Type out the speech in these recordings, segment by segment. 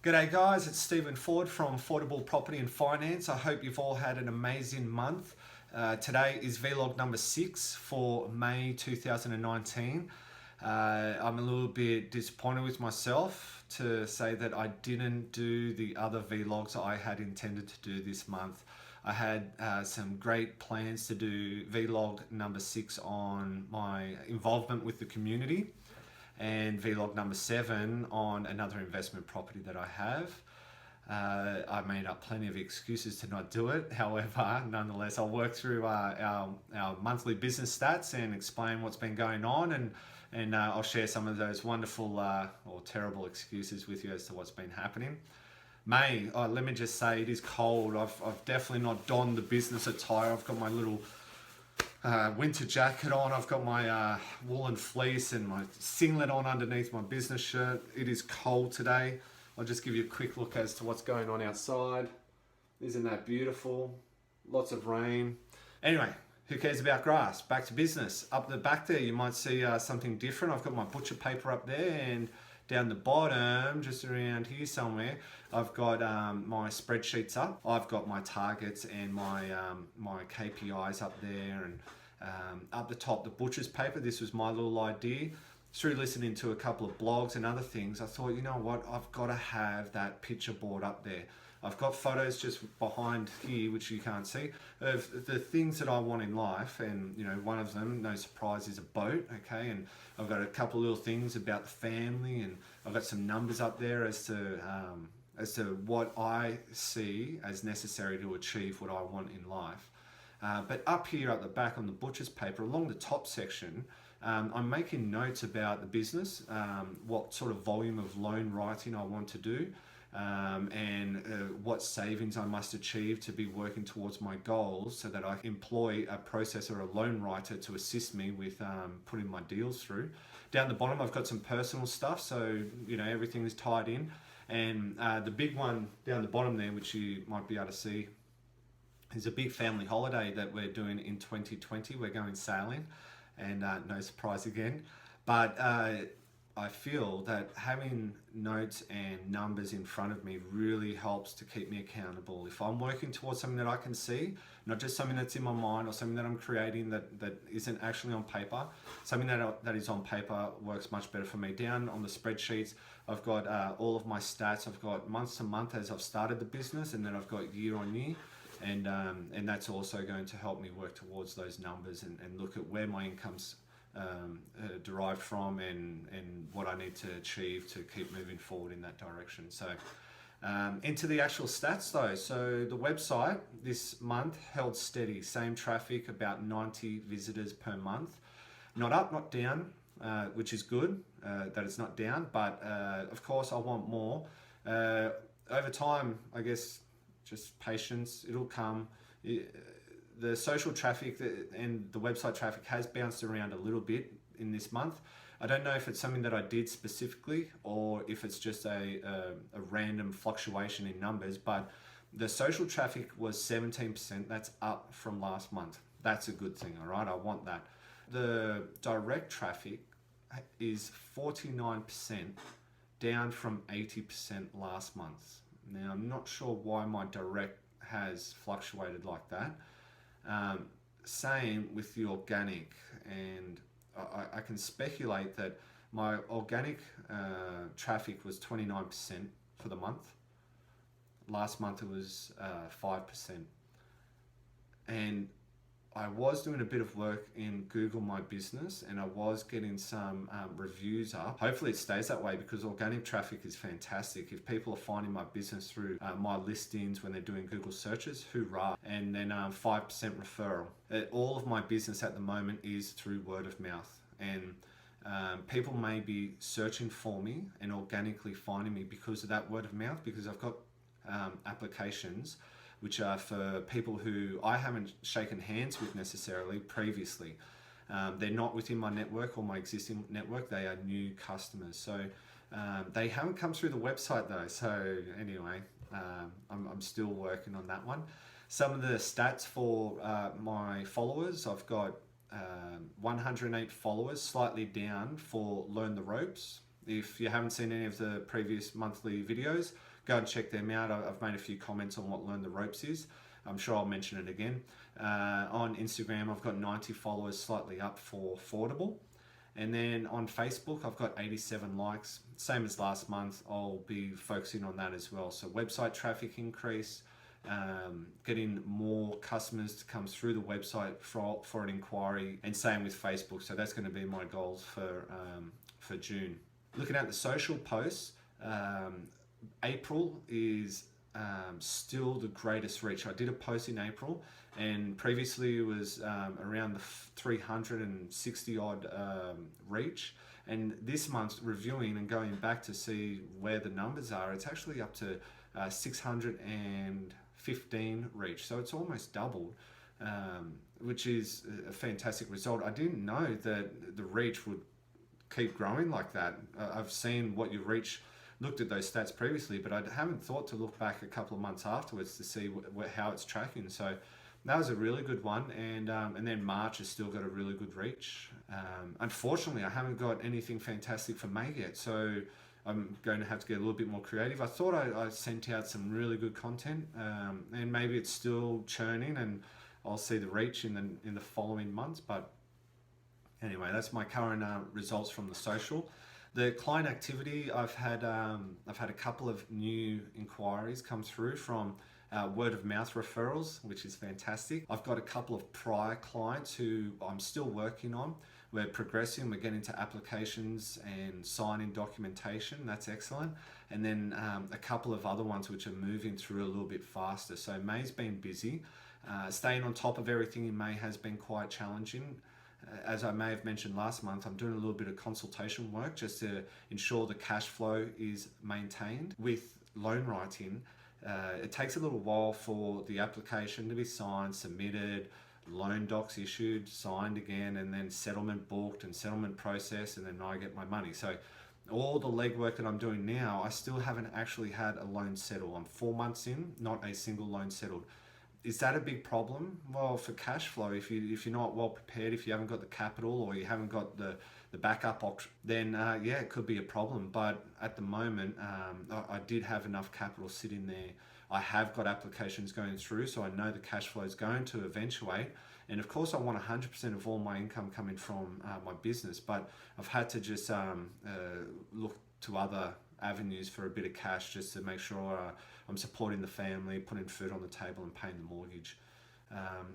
G'day guys, it's Stephen Ford from Affordable Property and Finance. I hope you've all had an amazing month. Today is vlog number 6 for May 2019. I'm a little bit disappointed with myself to say that I didn't do the other vlogs I had intended to do this month. I had some great plans to do vlog number 6 on my involvement with the community, and vlog number 7 on another investment property that I have. I made up plenty of excuses to not do it. However, nonetheless, I'll work through our monthly business stats and explain what's been going on, and I'll share some of those wonderful or terrible excuses with you as to what's been happening. May, let me just say, it is cold. I've definitely not donned the business attire. I've got my little winter jacket on. I've got my woolen fleece and my singlet on underneath my business shirt. It is cold today. I'll just give you a quick look as to what's going on outside. Isn't that beautiful? Lots of rain. Anyway, who cares about grass? Back to business. Up the back there, you might see something different. I've got my butcher paper up there, and down the bottom, just around here somewhere, I've got my spreadsheets up. I've got my targets and my KPIs up there, and up the top, the butcher's paper. This was my little idea. Through listening to a couple of blogs and other things, I thought, you know what, I've got to have that picture board up there. I've got photos just behind here, which you can't see, of the things that I want in life. And, you know, one of them, no surprise, is a boat, okay? And I've got a couple of little things about the family, and I've got some numbers up there as to what I see as necessary to achieve what I want in life. But up here at the back on the butcher's paper, along the top section, I'm making notes about the business, what sort of volume of loan writing I want to do, and what savings I must achieve to be working towards my goals, so that I employ a processor or a loan writer to assist me with putting my deals through. Down the bottom, I've got some personal stuff, so you know, everything is tied in. And the big one down the bottom there, which you might be able to see, is a big family holiday that we're doing in 2020. We're going sailing, and no surprise again. But I feel that having notes and numbers in front of me really helps to keep me accountable. If I'm working towards something that I can see, not just something that's in my mind or something that I'm creating that isn't actually on paper, something that is on paper works much better for me. Down on the spreadsheets, I've got all of my stats. I've got month to month as I've started the business, and then I've got year on year. And that's also going to help me work towards those numbers and look at where my income's derived from, and what I need to achieve to keep moving forward in that direction. So into the actual stats though. So the website this month held steady, same traffic, about 90 visitors per month. Not up, not down, which is good that it's not down, but of course I want more. Over time, I guess, just patience, it'll come. The social traffic and the website traffic has bounced around a little bit in this month. I don't know if it's something that I did specifically, or if it's just a random fluctuation in numbers, but the social traffic was 17%. That's up from last month. That's a good thing, all right? I want that. The direct traffic is 49%, down from 80% last month. Now, I'm not sure why my direct has fluctuated like that. Same with the organic, and I can speculate that my organic traffic was 29% for the month. Last month it was 5%. And I was doing a bit of work in Google My Business, and I was getting some reviews up. Hopefully it stays that way, because organic traffic is fantastic. If people are finding my business through my listings when they're doing Google searches, hoorah. And then 5% referral. All of my business at the moment is through word of mouth, and people may be searching for me and organically finding me because of that word of mouth, because I've got applications which are for people who I haven't shaken hands with necessarily previously. They're not within my network or my existing network. They are new customers. So they haven't come through the website though. So anyway, I'm still working on that one. Some of the stats for my followers, I've got 108 followers, slightly down for Learn the Ropes. If you haven't seen any of the previous monthly videos, go and check them out. I've made a few comments on what Learn the Ropes is. I'm sure I'll mention it again. On Instagram, I've got 90 followers, slightly up for Affordable. And then on Facebook, I've got 87 likes. Same as last month, I'll be focusing on that as well. So website traffic increase, getting more customers to come through the website for an inquiry, and same with Facebook. So that's going to be my goals for June. Looking at the social posts, April is still the greatest reach. I did a post in April, and previously it was around the 360 odd reach. And this month, reviewing and going back to see where the numbers are, it's actually up to 615 reach. So it's almost doubled, which is a fantastic result. I didn't know that the reach would keep growing like that. I've seen what your reach, looked at those stats previously, but I haven't thought to look back a couple of months afterwards to see how it's tracking. So that was a really good one. And then March has still got a really good reach. Unfortunately, I haven't got anything fantastic for May yet, so I'm going to have to get a little bit more creative. I thought I sent out some really good content, and maybe it's still churning, and I'll see the reach in the following months. But anyway, that's my current results from the social. The client activity, I've had a couple of new inquiries come through from word of mouth referrals, which is fantastic. I've got a couple of prior clients who I'm still working on. We're progressing, we're getting to applications and signing documentation. That's excellent. And then a couple of other ones which are moving through a little bit faster. So May's been busy. Staying on top of everything in May has been quite challenging. As I may have mentioned last month, I'm doing a little bit of consultation work just to ensure the cash flow is maintained. With loan writing, it takes a little while for the application to be signed, submitted, loan docs issued, signed again, and then settlement booked and settlement processed, and then I get my money. So all the legwork that I'm doing now, I still haven't actually had a loan settle. I'm 4 months in, not a single loan settled. Is that a big problem? Well, for cash flow, if you're not well prepared, if you haven't got the capital or you haven't got the backup option, then yeah, it could be a problem. But at the moment, I did have enough capital sitting there. I have got applications going through, so I know the cash flow is going to eventuate. And of course, I want 100% of all my income coming from my business, but I've had to just look to other avenues for a bit of cash just to make sure I'm supporting the family, putting food on the table and paying the mortgage.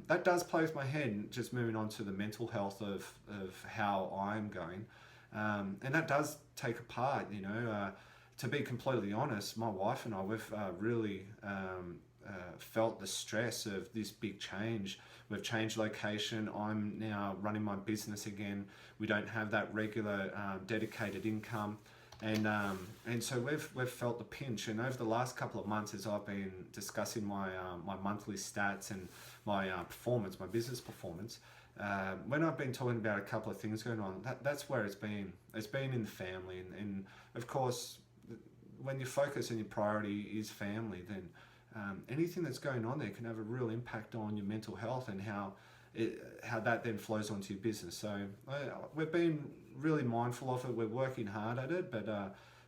That does play with my head, just moving on to the mental health of how I'm going. And that does take a part, you know. To be completely honest, my wife and I, we've really felt the stress of this big change. We've changed location. I'm now running my business again. We don't have that regular dedicated income. And so we've felt the pinch, and over the last couple of months, as I've been discussing my monthly stats and my performance, my business performance, when I've been talking about a couple of things going on, that's where it's been. It's been in the family, and of course, when your focus and your priority is family, then anything that's going on there can have a real impact on your mental health and how that then flows onto your business. So we've been really mindful of it. We're working hard at it, but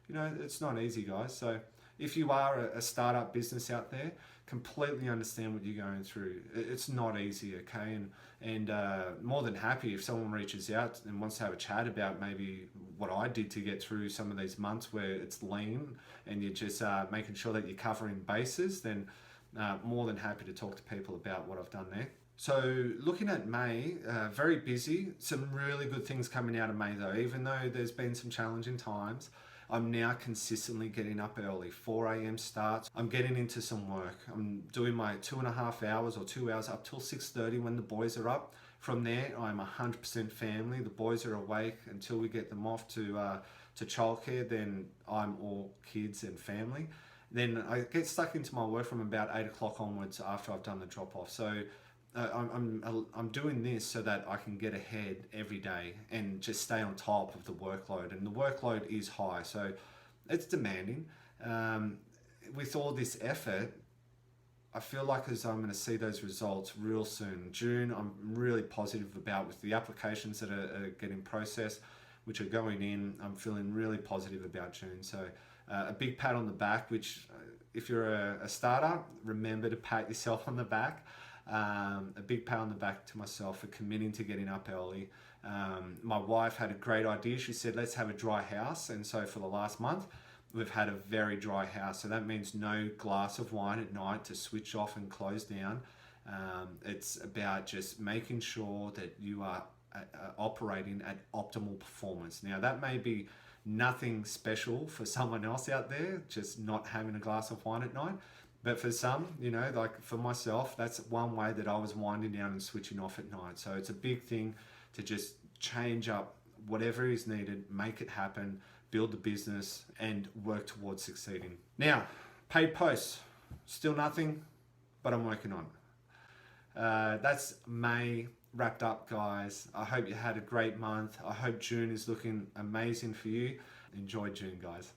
you know, it's not easy, guys. So if you are a startup business out there, completely understand what you're going through. It's not easy, okay? And more than happy if someone reaches out and wants to have a chat about maybe what I did to get through some of these months where it's lean and you're just making sure that you're covering bases, then more than happy to talk to people about what I've done there. So looking at May, very busy. Some really good things coming out of May though. Even though there's been some challenging times, I'm now consistently getting up early, 4 a.m. starts. I'm getting into some work. I'm doing my 2.5 hours or 2 hours up till 6:30 when the boys are up. From there, I'm 100% family. The boys are awake until we get them off to childcare. Then I'm all kids and family. Then I get stuck into my work from about 8 o'clock onwards after I've done the drop off. So I'm doing this so that I can get ahead every day and just stay on top of the workload. And the workload is high, so it's demanding. With all this effort, I feel like as I'm going to see those results real soon. June, I'm really positive about with the applications that are getting processed. which are going in. I'm feeling really positive about June. So a big pat on the back, which if you're a starter, remember to pat yourself on the back. A big pat on the back to myself for committing to getting up early. My wife had a great idea. She said, let's have a dry house. And so for the last month, we've had a very dry house. So that means no glass of wine at night to switch off and close down. It's about just making sure that you are operating at optimal performance. Now, that may be nothing special for someone else out there, just not having a glass of wine at night. But for some, like for myself, that's one way that I was winding down and switching off at night. So it's a big thing to just change up whatever is needed, make it happen, build the business, and work towards succeeding. Now, paid posts, still nothing, but I'm working on it. That's May wrapped up, guys. I hope you had a great month. I hope June is looking amazing for you. Enjoy June, guys.